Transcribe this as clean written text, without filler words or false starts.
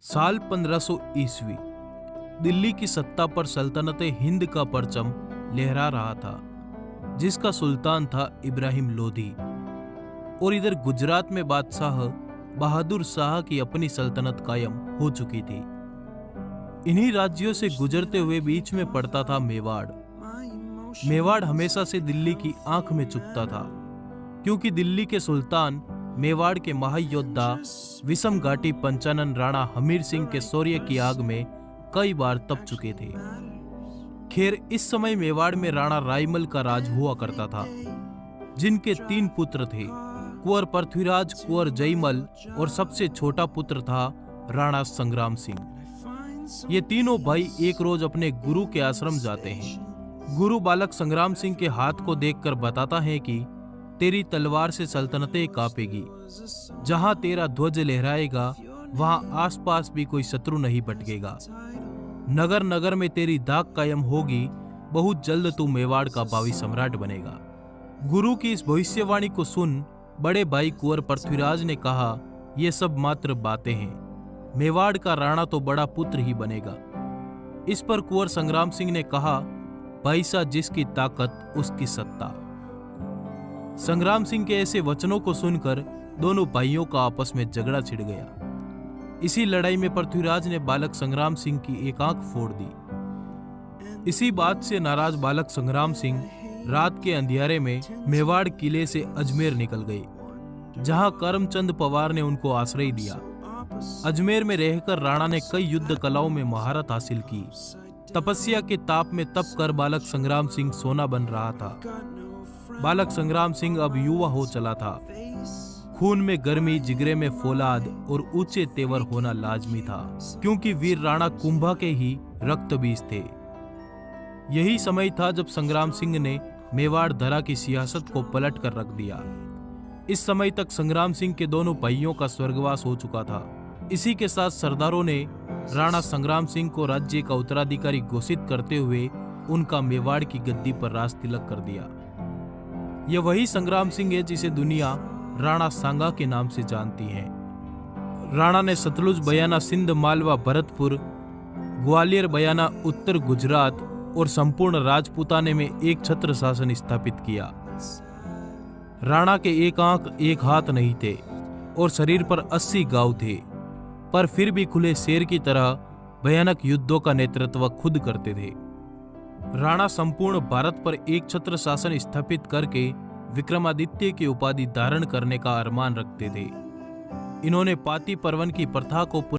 साल 1500 ईस्वी दिल्ली की सत्ता पर सल्तनत हिंद का परचम लहरा रहा था, जिसका सुल्तान था इब्राहिम लोधी। और इधर गुजरात में बादशाह बहादुर शाह की अपनी सल्तनत कायम हो चुकी थी। इन्हीं राज्यों से गुजरते हुए बीच में पड़ता था मेवाड़। मेवाड़ हमेशा से दिल्ली की आंख में चुभता था, क्योंकि दिल्ली के सुल्तान मेवाड़ के महायोद्धा विषम घाटी पंचानन राणा हमीर सिंह के शौर्य की आग में कई बार तप चुके थे। खैर, इस समय मेवाड़ में राणा रायमल का राज हुआ करता था, जिनके 3 पुत्र थे, कुंवर पृथ्वीराज, कुंवर जयमल और सबसे छोटा पुत्र था राणा संग्राम सिंह। ये तीनों भाई एक रोज अपने गुरु के आश्रम जाते हैं। गुरु बालक संग्राम सिंह के हाथ को देखकर बताता है कि तेरी तलवार से सल्तनतें कांपेगी। जहां तेरा ध्वज लहराएगा वहां आसपास भी कोई शत्रु नहीं भटकेगा। नगर नगर में तेरी दाग कायम होगी। बहुत जल्द तू मेवाड़ का भावी सम्राट बनेगा। गुरु की इस भविष्यवाणी को सुन बड़े भाई कुंवर पृथ्वीराज ने कहा, ये सब मात्र बातें हैं। मेवाड़ का राणा तो बड़ा पुत्र ही बनेगा। इस पर कुंवर संग्राम सिंह ने कहा, भाई साहब, जिसकी ताकत उसकी सत्ता। संग्राम सिंह के ऐसे वचनों को सुनकर दोनों भाइयों का आपस में झगड़ा छिड़ गया। इसी लड़ाई में पृथ्वीराज ने बालक संग्राम सिंह की एक आंख फोड़ दी। इसी बात से नाराज बालक संग्राम सिंह रात के अंधियारे में मेवाड़ किले से अजमेर निकल गए, जहां करमचंद पवार ने उनको आश्रय दिया। अजमेर में रहकर राणा ने कई युद्ध कलाओं में महारत हासिल की। तपस्या के ताप में तप कर बालक संग्राम सिंह सोना बन रहा था। बालक संग्राम सिंह अब युवा हो चला था। खून में गर्मी, जिगरे में फौलाद और ऊंचे तेवर होना लाजमी था, क्योंकि वीर राणा कुंभा के ही रक्त बीज थे। यही समय था जब संग्राम सिंह ने मेवाड़ धरा की सियासत को पलट कर रख दिया। इस समय तक संग्राम सिंह के दोनों भाइयों का स्वर्गवास हो चुका था। इसी के साथ सरदारों ने राणा संग्राम सिंह को राज्य का उत्तराधिकारी घोषित करते हुए उनका मेवाड़ की गद्दी पर राज तिलक कर दिया। यह वही संग्राम सिंह है जिसे दुनिया राणा सांगा के नाम से जानती है। राणा ने सतलुज, बयाना, सिंध, मालवा, भरतपुर, ग्वालियर, बयाना, उत्तर गुजरात और संपूर्ण राजपूताने में एक छत्र शासन स्थापित किया। राणा के एक आंख एक हाथ नहीं थे और शरीर पर 80 घाव थे, पर फिर भी खुले शेर की तरह भयानक युद्धों का नेतृत्व खुद करते थे। राणा संपूर्ण भारत पर एक छत्र शासन स्थापित करके विक्रमादित्य की उपाधि धारण करने का अरमान रखते थे। इन्होंने पाती पर्वन की प्रथा को